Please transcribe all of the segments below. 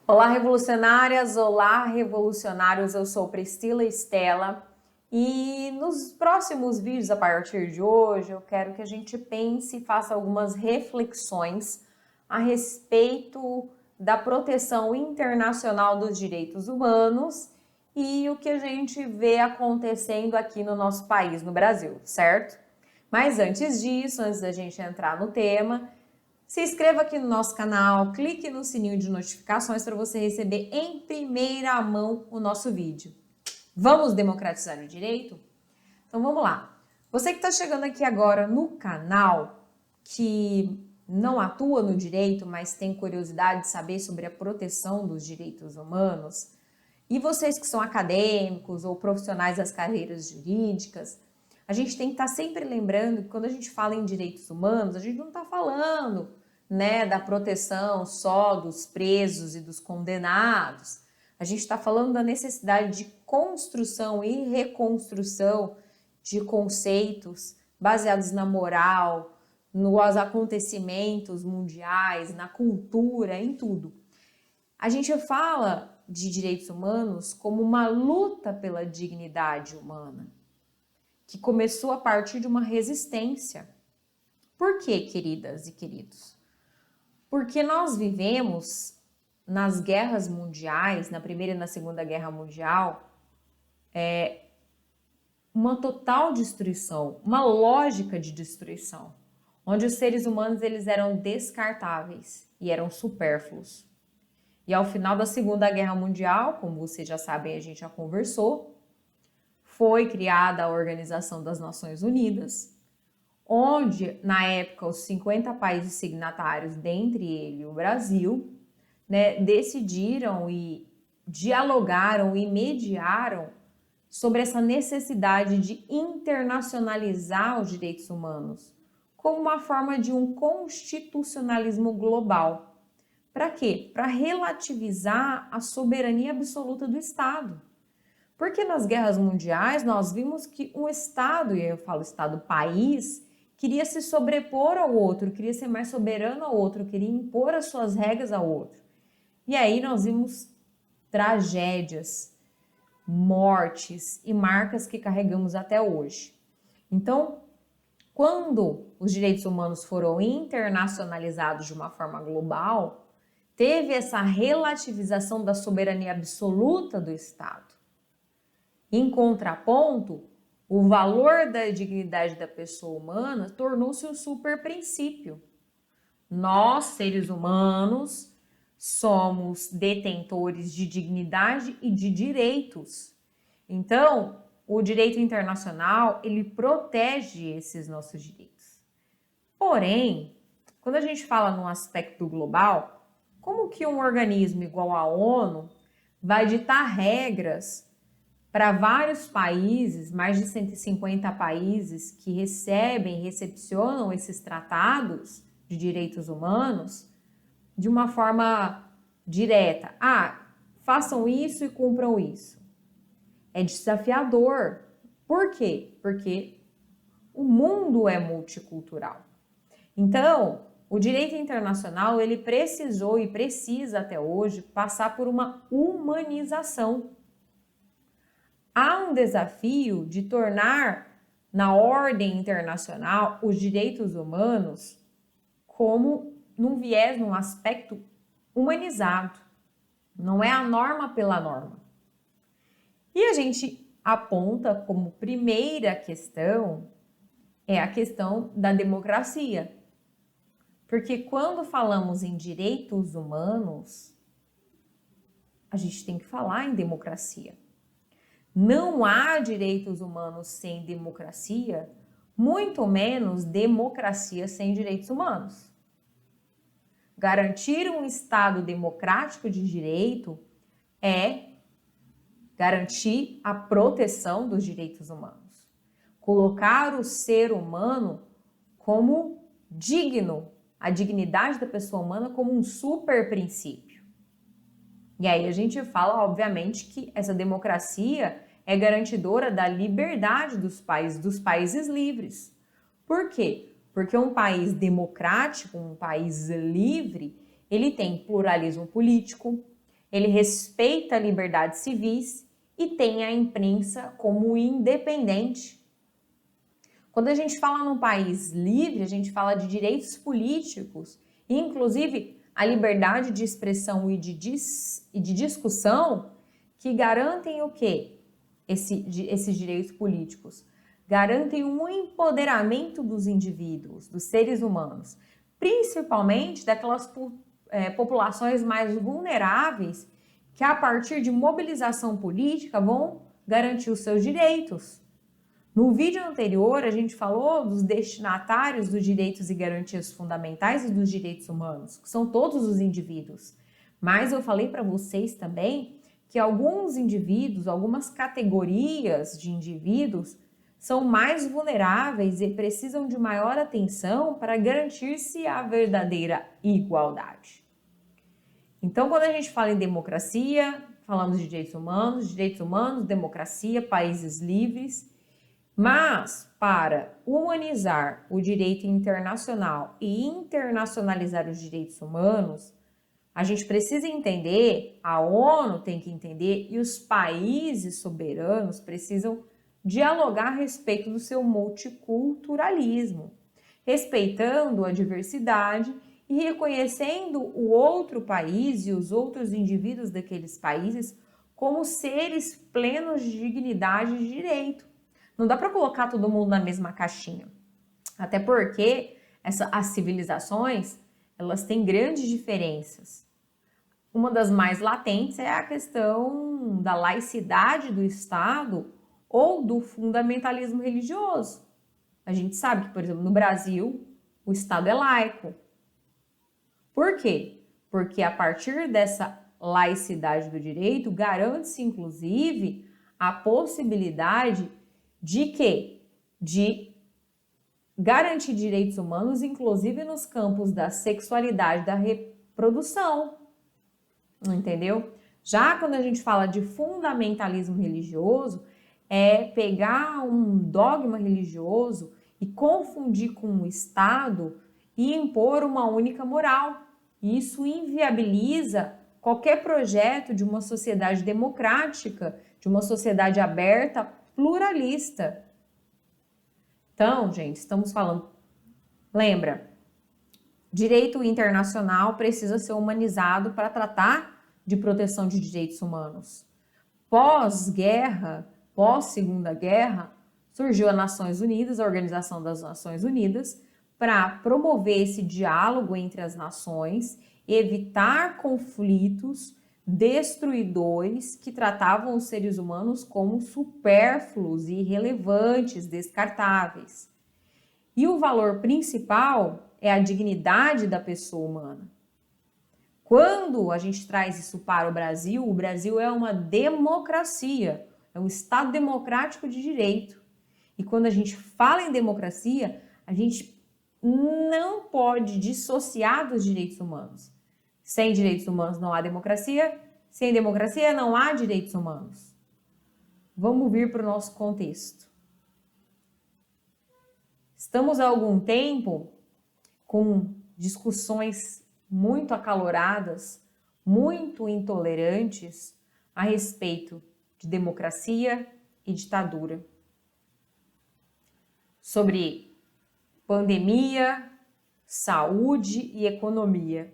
Olá, revolucionárias! Olá, revolucionários! Eu sou Priscila Estela e nos próximos vídeos, a partir de hoje, eu quero que a gente pense e faça algumas reflexões a respeito da proteção internacional dos direitos humanos e o que a gente vê acontecendo aqui no nosso país, no Brasil, certo? Mas antes disso, antes da gente entrar no tema, se inscreva aqui no nosso canal, clique no sininho de notificações para você receber em primeira mão o nosso vídeo. Vamos democratizar o direito? Então vamos lá. Você que está chegando aqui agora no canal, que não atua no direito, mas tem curiosidade de saber sobre a proteção dos direitos humanos, e vocês que são acadêmicos ou profissionais das carreiras jurídicas, a gente tem que estar sempre lembrando que quando a gente fala em direitos humanos, a gente não está falando, da proteção só dos presos e dos condenados. A gente está falando da necessidade de construção e reconstrução de conceitos baseados na moral, nos acontecimentos mundiais, na cultura, em tudo. A gente fala de direitos humanos como uma luta pela dignidade humana, que começou a partir de uma resistência. Por quê, queridas e queridos? Porque nós vivemos nas guerras mundiais, na Primeira e na Segunda Guerra Mundial, uma total destruição, uma lógica de destruição, onde os seres humanos eles eram descartáveis e eram supérfluos. E ao final da Segunda Guerra Mundial, como vocês já sabem, a gente já conversou, foi criada a Organização das Nações Unidas, onde, na época, os 50 países signatários, dentre eles o Brasil, decidiram e dialogaram e mediaram sobre essa necessidade de internacionalizar os direitos humanos como uma forma de um constitucionalismo global. Para quê? Para relativizar a soberania absoluta do Estado. Porque nas guerras mundiais nós vimos que um Estado, e eu falo Estado-país, queria se sobrepor ao outro, queria ser mais soberano ao outro, queria impor as suas regras ao outro. E aí nós vimos tragédias, mortes e marcas que carregamos até hoje. Então, quando os direitos humanos foram internacionalizados de uma forma global, teve essa relativização da soberania absoluta do Estado. Em contraponto, o valor da dignidade da pessoa humana tornou-se um super princípio. Nós, seres humanos, somos detentores de dignidade e de direitos. Então, o direito internacional, ele protege esses nossos direitos. Porém, quando a gente fala num aspecto global, como que um organismo igual à ONU vai ditar regras para vários países, mais de 150 países que recepcionam esses tratados de direitos humanos de uma forma direta? Façam isso e cumpram isso. É desafiador. Por quê? Porque o mundo é multicultural. Então, o direito internacional, ele precisou e precisa até hoje passar por uma humanização. Há um desafio de tornar na ordem internacional os direitos humanos como num viés, num aspecto humanizado. Não é a norma pela norma. E a gente aponta como primeira questão a questão da democracia. Porque quando falamos em direitos humanos, a gente tem que falar em democracia. Não há direitos humanos sem democracia, muito menos democracia sem direitos humanos. Garantir um Estado democrático de direito é garantir a proteção dos direitos humanos. Colocar o ser humano como digno, a dignidade da pessoa humana como um super princípio. E aí a gente fala, obviamente, que essa democracia é garantidora da liberdade dos países livres. Por quê? Porque um país democrático, um país livre, ele tem pluralismo político, ele respeita a liberdade civis e tem a imprensa como independente. Quando a gente fala num país livre, a gente fala de direitos políticos, inclusive a liberdade de expressão e de discussão, que garantem o quê? Esses direitos políticos. Garantem um empoderamento dos indivíduos, dos seres humanos, principalmente daquelas populações mais vulneráveis que, a partir de mobilização política, vão garantir os seus direitos. No vídeo anterior, a gente falou dos destinatários dos direitos e garantias fundamentais e dos direitos humanos, que são todos os indivíduos. Mas eu falei para vocês também que alguns indivíduos, algumas categorias de indivíduos, são mais vulneráveis e precisam de maior atenção para garantir-se a verdadeira igualdade. Então, quando a gente fala em democracia, falamos de direitos humanos, democracia, países livres. Mas, para humanizar o direito internacional e internacionalizar os direitos humanos, a gente precisa entender, a ONU tem que entender e os países soberanos precisam dialogar a respeito do seu multiculturalismo, respeitando a diversidade e reconhecendo o outro país e os outros indivíduos daqueles países como seres plenos de dignidade e de direito. Não dá para colocar todo mundo na mesma caixinha. Até porque as civilizações, elas têm grandes diferenças. Uma das mais latentes é a questão da laicidade do Estado ou do fundamentalismo religioso. A gente sabe que, por exemplo, no Brasil, o Estado é laico. Por quê? Porque a partir dessa laicidade do direito, garante-se, inclusive, a possibilidade de quê? De garantir direitos humanos, inclusive nos campos da sexualidade, da reprodução. Entendeu? Já quando a gente fala de fundamentalismo religioso, é pegar um dogma religioso e confundir com o Estado e impor uma única moral. Isso inviabiliza qualquer projeto de uma sociedade democrática, de uma sociedade aberta, pluralista. Então, gente, estamos falando... Lembra, direito internacional precisa ser humanizado para tratar de proteção de direitos humanos. Pós-guerra, pós-Segunda Guerra, surgiu a Nações Unidas, a Organização das Nações Unidas, para promover esse diálogo entre as nações, evitar conflitos destruidores que tratavam os seres humanos como supérfluos, irrelevantes, descartáveis. E o valor principal é a dignidade da pessoa humana. Quando a gente traz isso para o Brasil é uma democracia, é um Estado democrático de direito. E quando a gente fala em democracia, a gente não pode dissociar dos direitos humanos. Sem direitos humanos não há democracia, sem democracia não há direitos humanos. Vamos vir para o nosso contexto. Estamos há algum tempo com discussões muito acaloradas, muito intolerantes a respeito de democracia e ditadura. Sobre pandemia, saúde e economia.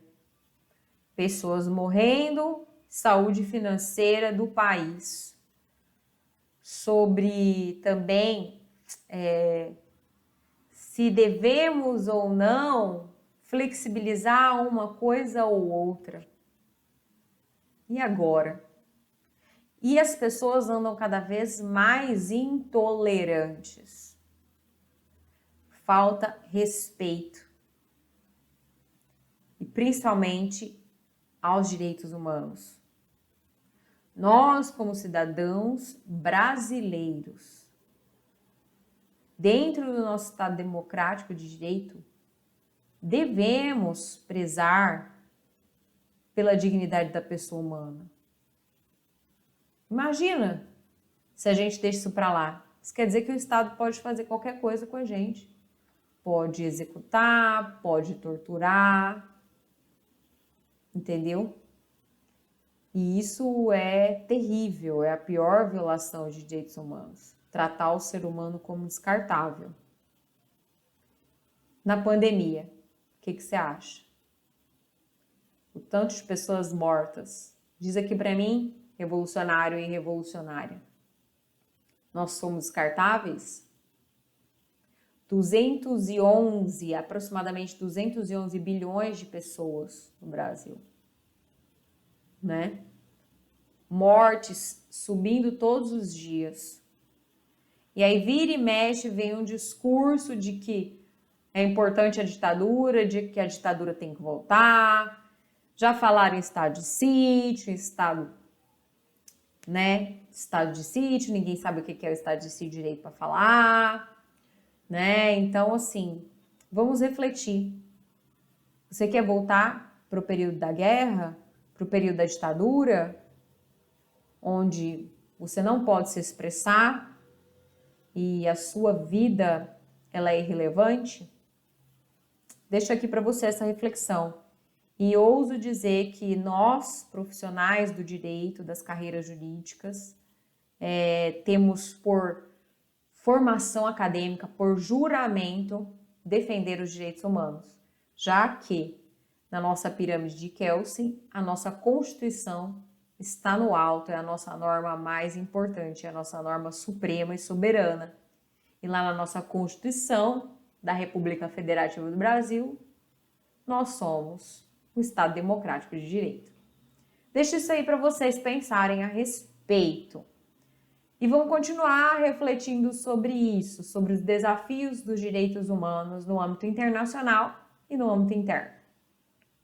Pessoas morrendo, saúde financeira do país. Sobre também se devemos ou não flexibilizar uma coisa ou outra. E agora? E as pessoas andam cada vez mais intolerantes. Falta respeito. E principalmente aos direitos humanos. Nós, como cidadãos brasileiros, dentro do nosso Estado democrático de direito, devemos prezar pela dignidade da pessoa humana. Imagina se a gente deixa isso para lá. Isso quer dizer que o Estado pode fazer qualquer coisa com a gente. Pode executar, pode torturar, entendeu? E isso é terrível, é a pior violação de direitos humanos. Tratar o ser humano como descartável. Na pandemia, o que você acha? O tanto de pessoas mortas. Diz aqui para mim, revolucionário e revolucionária. Nós somos descartáveis? Aproximadamente 211 bilhões de pessoas no Brasil, né? Mortes subindo todos os dias. E aí vira e mexe, vem um discurso de que é importante a ditadura, de que a ditadura tem que voltar. Já falaram em estado de sítio, estado de sítio, ninguém sabe o que é o estado de sítio direito para falar, né? Então, assim, vamos refletir. Você quer voltar para o período da guerra, para o período da ditadura, onde você não pode se expressar e a sua vida ela é irrelevante? Deixo aqui para você essa reflexão. E ouso dizer que nós, profissionais do direito, das carreiras jurídicas, temos por formação acadêmica, por juramento, defender os direitos humanos, já que na nossa pirâmide de Kelsen, a nossa Constituição está no alto, é a nossa norma mais importante, é a nossa norma suprema e soberana. E lá na nossa Constituição da República Federativa do Brasil, nós somos um Estado democrático de direito. Deixo isso aí para vocês pensarem a respeito. E vamos continuar refletindo sobre isso, sobre os desafios dos direitos humanos no âmbito internacional e no âmbito interno.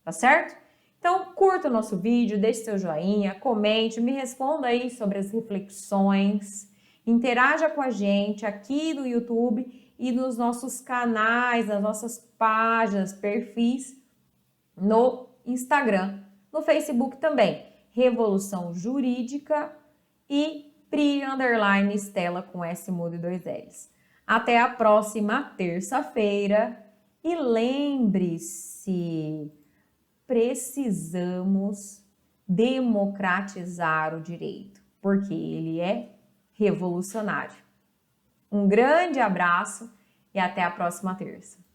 Tá certo? Então, curta o nosso vídeo, deixe seu joinha, comente, me responda aí sobre as reflexões, interaja com a gente aqui no YouTube e nos nossos canais, nas nossas páginas, perfis no Instagram, no Facebook também, Revolução Jurídica e Pri_Stella com S mudo e 2 L's. Até a próxima terça-feira e lembre-se, precisamos democratizar o direito, porque ele é revolucionário. Um grande abraço e até a próxima terça.